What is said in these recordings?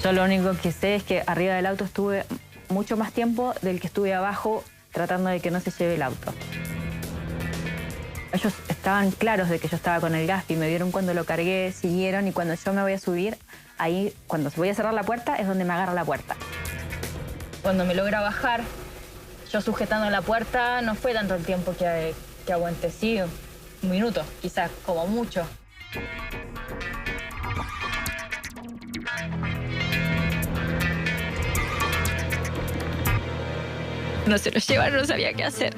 Yo lo único que sé es que arriba del auto estuve mucho más tiempo del que estuve abajo tratando de que no se lleve el auto. Ellos estaban claros de que yo estaba con el Gaspi, me vieron cuando lo cargué, siguieron, y cuando yo me voy a subir, ahí cuando voy a cerrar la puerta es donde me agarra la puerta. Cuando me logra bajar, yo sujetando la puerta, no fue tanto el tiempo que aguanté, sí, un minuto, quizás, como mucho. No se lo llevaron, no sabía qué hacer.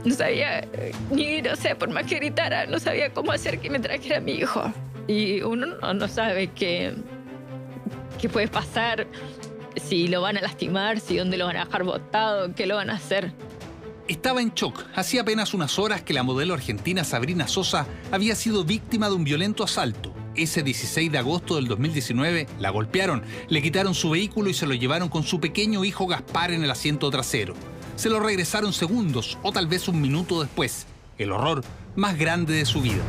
No sabía, no sé, por más que gritara, no sabía cómo hacer que me trajera a mi hijo. Y uno no sabe qué puede pasar, si lo van a lastimar, si dónde lo van a dejar botado, qué lo van a hacer. Estaba en shock. Hacía apenas unas horas que la modelo argentina Sabrina Sosa había sido víctima de un violento asalto. Ese 16 de agosto del 2019 la golpearon, le quitaron su vehículo y se lo llevaron con su pequeño hijo Gaspar en el asiento trasero. Se lo regresaron segundos o tal vez un minuto después. El horror más grande de su vida.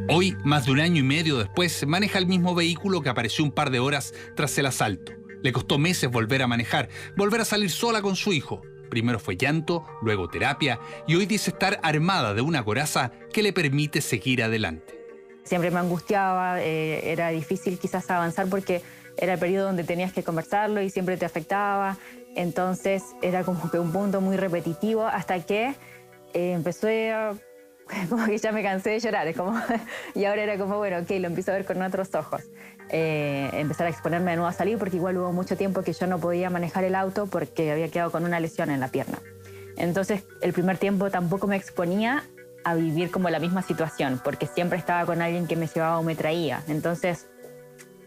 Hoy, más de un año y medio después, maneja el mismo vehículo que apareció un par de horas tras el asalto. Le costó meses volver a manejar, volver a salir sola con su hijo. Primero fue llanto, luego terapia, y hoy dice estar armada de una coraza que le permite seguir adelante. Siempre me angustiaba, era difícil quizás avanzar porque era el periodo donde tenías que conversarlo y siempre te afectaba. Entonces era como que un punto muy repetitivo hasta que empecé a... Como que ya me cansé de llorar, y ahora era como, bueno, ok, lo empiezo a ver con otros ojos. Empezar a exponerme de nuevo a salir porque igual hubo mucho tiempo que yo no podía manejar el auto porque había quedado con una lesión en la pierna. Entonces el primer tiempo tampoco me exponía a vivir como la misma situación porque siempre estaba con alguien que me llevaba o me traía. Entonces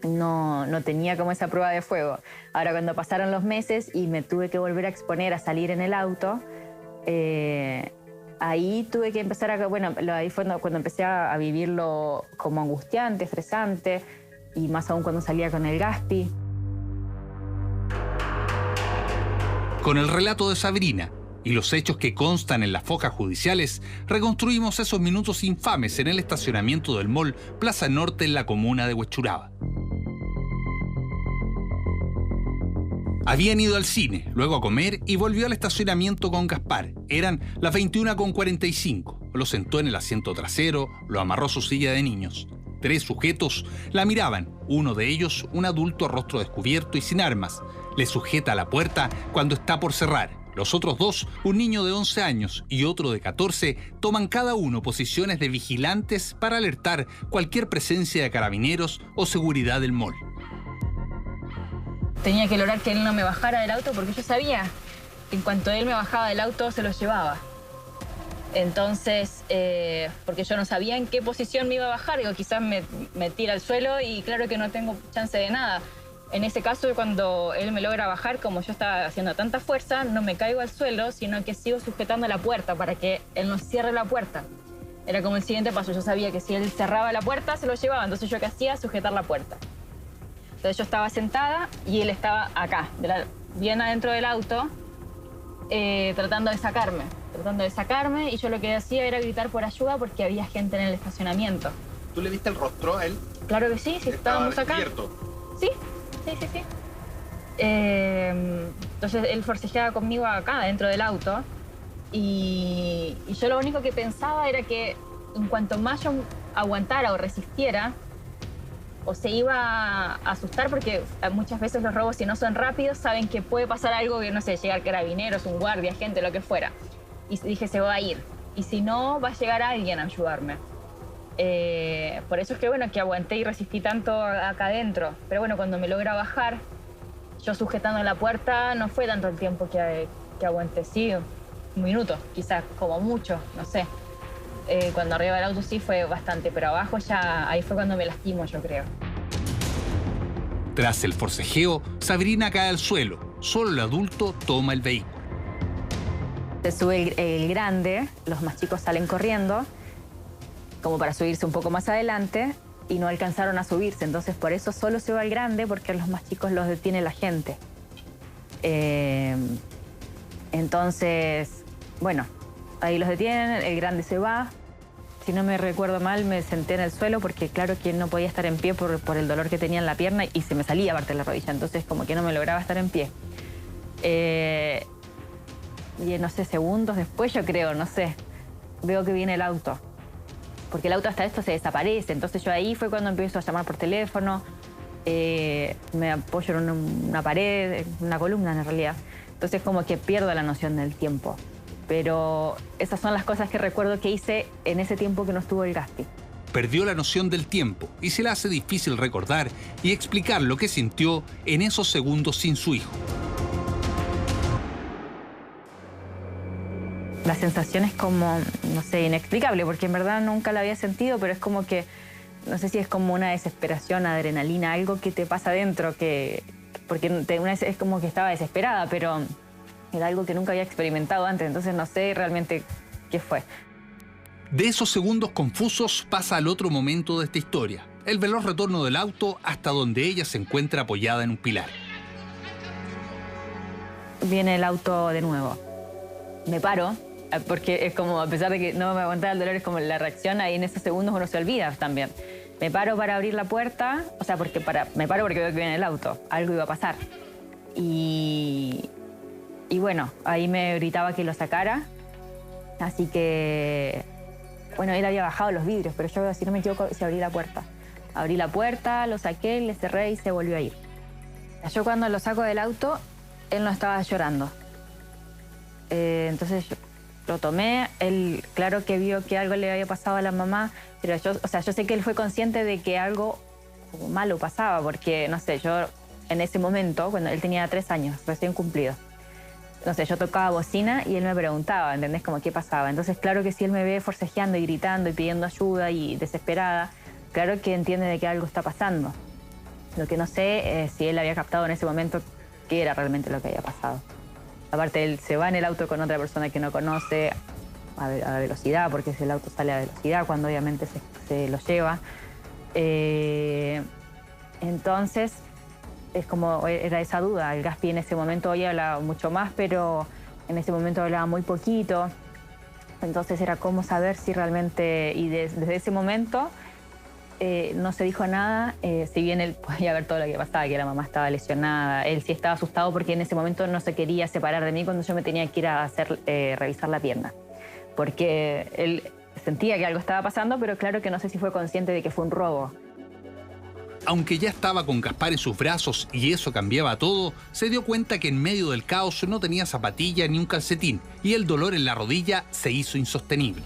no tenía como esa prueba de fuego. Ahora cuando pasaron los meses y me tuve que volver a exponer a salir en el auto, ahí tuve que empezar a... Bueno, ahí fue cuando empecé a vivirlo como angustiante, estresante, y más aún cuando salía con el Gaspi. Con el relato de Sabrina y los hechos que constan en las focas judiciales, reconstruimos esos minutos infames en el estacionamiento del mall Plaza Norte en la comuna de Huechuraba. Habían ido al cine, luego a comer y volvió al estacionamiento con Gaspar. Eran las 21:45. Lo sentó en el asiento trasero, lo amarró a su silla de niños. 3 sujetos la miraban, uno de ellos un adulto a rostro descubierto y sin armas. Le sujeta a la puerta cuando está por cerrar. Los otros 2, un niño de 11 años y otro de 14, toman cada uno posiciones de vigilantes para alertar cualquier presencia de carabineros o seguridad del mall. Tenía que lograr que él no me bajara del auto porque yo sabía que en cuanto él me bajaba del auto se lo llevaba. Entonces, porque yo no sabía en qué posición me iba a bajar, digo, quizás me tira al suelo y claro que no tengo chance de nada. En ese caso, cuando él me logra bajar, como yo estaba haciendo tanta fuerza, no me caigo al suelo, sino que sigo sujetando la puerta para que él no cierre la puerta. Era como el siguiente paso, yo sabía que si él cerraba la puerta se lo llevaba, entonces yo qué hacía, sujetar la puerta. Entonces yo estaba sentada y él estaba acá, bien adentro del auto, tratando de sacarme, y yo lo que hacía era gritar por ayuda porque había gente en el estacionamiento. ¿Tú le viste el rostro a él? Claro que sí, estábamos acá. Sí. Entonces él forcejeaba conmigo acá, dentro del auto, y yo lo único que pensaba era que en cuanto más yo aguantara o resistiera, o se iba a asustar porque muchas veces los robos, si no son rápidos, saben que puede pasar algo, que no sé, llegar carabineros, un guardia, gente, lo que fuera. Y dije, se va a ir. Y si no, va a llegar alguien a ayudarme. Por eso es que, bueno, que aguanté y resistí tanto acá adentro. Pero bueno, cuando me logra bajar, yo sujetando la puerta, no fue tanto el tiempo que aguanté, sí, un minuto, quizás, como mucho, no sé. Cuando arriba del auto sí fue bastante, pero abajo ya, ahí fue cuando me lastimo, yo creo. Tras el forcejeo, Sabrina cae al suelo. Solo el adulto toma el vehículo. Se sube el grande, los más chicos salen corriendo, como para subirse un poco más adelante, y no alcanzaron a subirse. Entonces, por eso solo se va el grande, porque a los más chicos los detiene la gente. Entonces, bueno, ahí los detienen, el grande se va, si no me recuerdo mal, me senté en el suelo porque claro que no podía estar en pie por el dolor que tenía en la pierna y se me salía aparte de la rodilla, entonces como que no me lograba estar en pie. Y no sé, segundos después yo creo, no sé, veo que viene el auto. Porque el auto hasta esto se desaparece, entonces yo ahí fue cuando empiezo a llamar por teléfono, me apoyo en una pared, en una columna en realidad. Entonces como que pierdo la noción del tiempo. Pero esas son las cosas que recuerdo que hice en ese tiempo que no estuvo el Gaspi. Perdió la noción del tiempo y se le hace difícil recordar y explicar lo que sintió en esos segundos sin su hijo. La sensación es como, no sé, inexplicable, porque en verdad nunca la había sentido, pero es como que, no sé si es como una desesperación, adrenalina, algo que te pasa adentro, porque una vez es como que estaba desesperada, pero era algo que nunca había experimentado antes, entonces no sé realmente qué fue. De esos segundos confusos pasa al otro momento de esta historia, el veloz retorno del auto hasta donde ella se encuentra apoyada en un pilar. Viene el auto de nuevo. Me paro, porque es como, a pesar de que no me aguantaba el dolor, es como la reacción ahí en esos segundos uno se olvida también. Me paro para abrir la puerta, o sea, me paro porque veo que viene el auto, algo iba a pasar. Y bueno, ahí me gritaba que lo sacara, así que, bueno, él había bajado los vidrios, pero yo, si no me equivoco, se abrí la puerta. Abrí la puerta, lo saqué, le cerré y se volvió a ir. Yo cuando lo saco del auto, él no estaba llorando. Entonces yo lo tomé, él claro que vio que algo le había pasado a la mamá, pero yo sé que él fue consciente de que algo malo pasaba, porque, no sé, yo en ese momento, cuando él tenía 3 años, recién cumplido, no sé, yo tocaba bocina y él me preguntaba, ¿entendés? Como qué pasaba. Entonces, claro que si él me ve forcejeando y gritando y pidiendo ayuda y desesperada, claro que entiende de que algo está pasando. Lo que no sé es si él había captado en ese momento qué era realmente lo que había pasado. Aparte, él se va en el auto con otra persona que no conoce a velocidad, porque el auto sale a velocidad cuando obviamente se lo lleva. Entonces, es como era esa duda. El Gaspi en ese momento hoy hablaba mucho más, pero en ese momento hablaba muy poquito. Entonces era cómo saber si realmente... Y desde ese momento no se dijo nada, si bien él podía ver todo lo que pasaba, que la mamá estaba lesionada. Él sí estaba asustado porque en ese momento no se quería separar de mí cuando yo me tenía que ir a revisar la pierna. Porque él sentía que algo estaba pasando, pero claro que no sé si fue consciente de que fue un robo. Aunque ya estaba con Gaspar en sus brazos y eso cambiaba todo, se dio cuenta que en medio del caos no tenía zapatilla ni un calcetín y el dolor en la rodilla se hizo insostenible.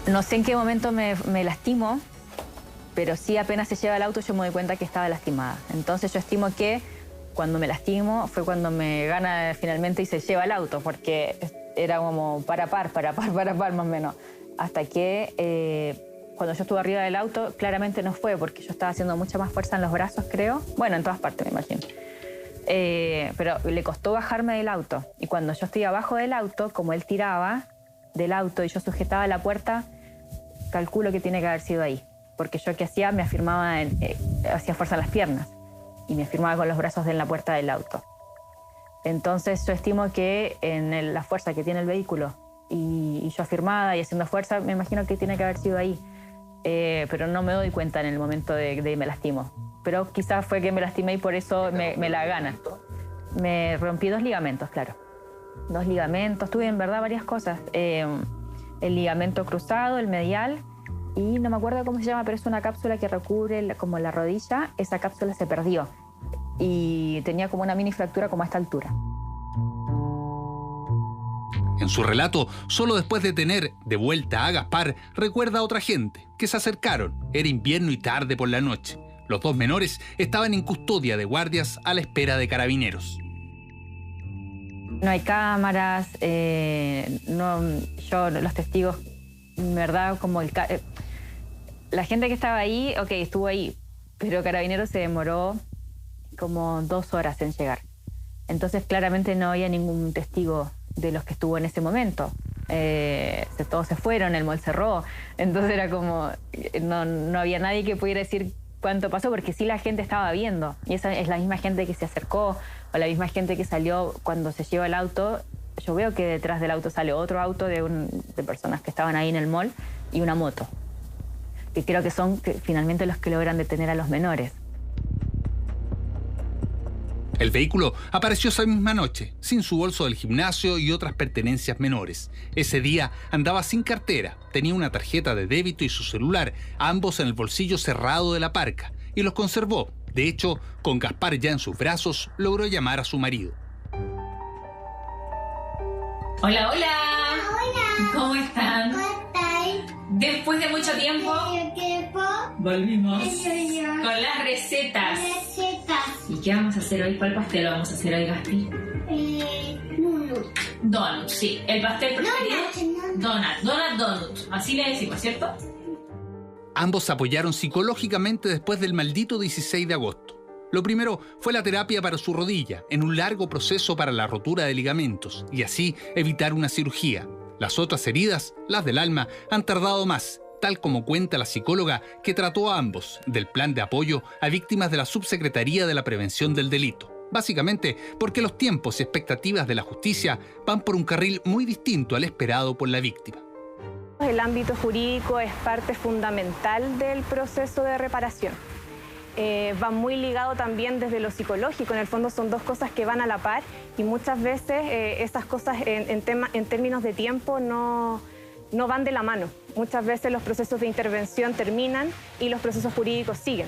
No sé en qué momento me lastimó, pero sí apenas se lleva el auto yo me doy cuenta que estaba lastimada. Entonces yo estimo que cuando me lastimo fue cuando me gana finalmente y se lleva el auto, porque era como para par más o menos. Hasta que cuando yo estuve arriba del auto, claramente no fue, porque yo estaba haciendo mucha más fuerza en los brazos, creo. Bueno, en todas partes, me imagino. Pero le costó bajarme del auto. Y cuando yo estoy abajo del auto, como él tiraba del auto y yo sujetaba la puerta, calculo que tiene que haber sido ahí. Porque yo que hacía, me afirmaba, hacía fuerza en las piernas. Y me afirmaba con los brazos en la puerta del auto. Entonces yo estimo que en la fuerza que tiene el vehículo y yo afirmada y haciendo fuerza, me imagino que tiene que haber sido ahí. Pero no me doy cuenta en el momento de me lastimo. Pero quizás fue que me lastimé y por eso me la gana. Me rompí 2 ligamentos, claro. 2 ligamentos, tuve en verdad varias cosas. El ligamento cruzado, el medial, y no me acuerdo cómo se llama, pero es una cápsula que recubre como la rodilla. Esa cápsula se perdió y tenía como una mini fractura como a esta altura. En su relato, solo después de tener de vuelta a Gaspar, recuerda a otra gente que se acercaron. Era invierno y tarde por la noche. Los 2 menores estaban en custodia de guardias a la espera de carabineros. No hay cámaras, los testigos, en verdad, como la gente que estaba ahí, ok, estuvo ahí, pero Carabineros se demoró como 2 horas en llegar. Entonces, claramente no había ningún testigo de los que estuvo en ese momento. Todos se fueron, el mall cerró, entonces era como, no había nadie que pudiera decir cuánto pasó, porque sí la gente estaba viendo, y esa es la misma gente que se acercó, o la misma gente que salió cuando se lleva el auto. Yo veo que detrás del auto sale otro auto de personas que estaban ahí en el mall, y una moto, que creo que son finalmente los que logran detener a los menores. El vehículo apareció esa misma noche, sin su bolso del gimnasio y otras pertenencias menores. Ese día andaba sin cartera, tenía una tarjeta de débito y su celular, ambos en el bolsillo cerrado de la parca, y los conservó. De hecho, con Gaspar ya en sus brazos, logró llamar a su marido. Hola, hola. Hola. ¿Cómo están? ¿Cómo estás? Después de mucho tiempo, volvimos con las recetas. Recetas. ¿Y qué vamos a hacer hoy? ¿Cuál pastel vamos a hacer hoy, Gaspi? Donut, sí. ¿El pastel preferido? Donut. Así le decimos, ¿cierto? Ambos se apoyaron psicológicamente después del maldito 16 de agosto. Lo primero fue la terapia para su rodilla, en un largo proceso para la rotura de ligamentos, y así evitar una cirugía. Las otras heridas, las del alma, han tardado más, tal como cuenta la psicóloga que trató a ambos del plan de apoyo a víctimas de la Subsecretaría de la Prevención del Delito. Básicamente porque los tiempos y expectativas de la justicia van por un carril muy distinto al esperado por la víctima. El ámbito jurídico es parte fundamental del proceso de reparación. Va muy ligado también desde lo psicológico. En el fondo son dos cosas que van a la par y muchas veces esas cosas en términos de tiempo no van de la mano. Muchas veces los procesos de intervención terminan y los procesos jurídicos siguen.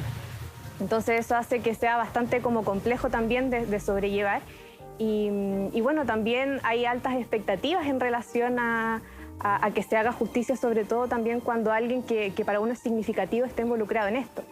Entonces eso hace que sea bastante como complejo también de sobrellevar. Y bueno, también hay altas expectativas en relación a que se haga justicia, sobre todo también cuando alguien que para uno es significativo está involucrado en esto.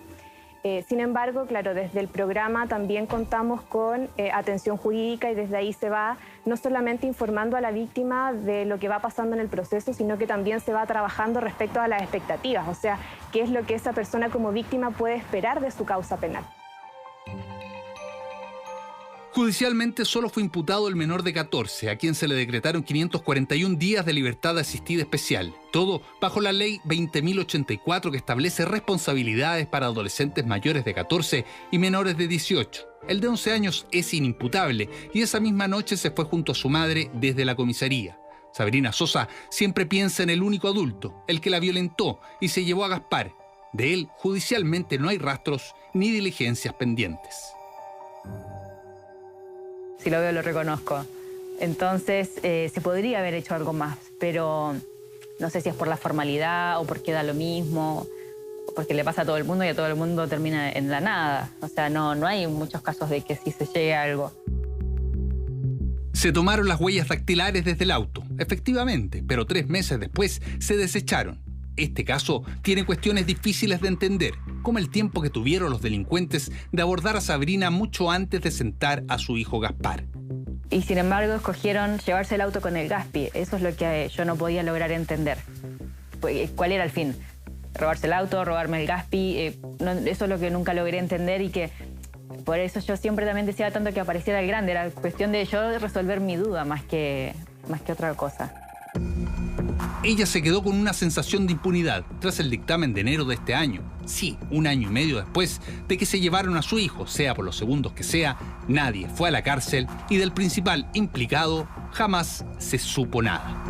Sin embargo, claro, desde el programa también contamos con atención jurídica y desde ahí se va no solamente informando a la víctima de lo que va pasando en el proceso, sino que también se va trabajando respecto a las expectativas, o sea, qué es lo que esa persona como víctima puede esperar de su causa penal. Judicialmente solo fue imputado el menor de 14, a quien se le decretaron 541 días de libertad asistida especial. Todo bajo la ley 20.084 que establece responsabilidades para adolescentes mayores de 14 y menores de 18. El de 11 años es inimputable y esa misma noche se fue junto a su madre desde la comisaría. Sabrina Sosa siempre piensa en el único adulto, el que la violentó y se llevó a Gaspar. De él, judicialmente no hay rastros ni diligencias pendientes. Si lo veo, lo reconozco. Entonces, se podría haber hecho algo más, pero no sé si es por la formalidad o porque da lo mismo, o porque le pasa a todo el mundo y a todo el mundo termina en la nada. O sea, no hay muchos casos de que sí se llegue a algo. Se tomaron las huellas dactilares desde el auto, efectivamente, pero 3 meses después se desecharon. Este caso tiene cuestiones difíciles de entender, como el tiempo que tuvieron los delincuentes de abordar a Sabrina mucho antes de sentar a su hijo Gaspar. Y sin embargo escogieron llevarse el auto con el Gaspi. Eso es lo que yo no podía lograr entender. ¿Cuál era el fin? ¿Robarse el auto? ¿Robarme el Gaspi? Eso es lo que nunca logré entender y que por eso yo siempre también decía tanto que apareciera el grande. Era cuestión de yo resolver mi duda más que otra cosa. Ella se quedó con una sensación de impunidad tras el dictamen de enero de este año. Sí, 1 año y medio después de que se llevaron a su hijo, sea por los segundos que sea, nadie fue a la cárcel y del principal implicado jamás se supo nada.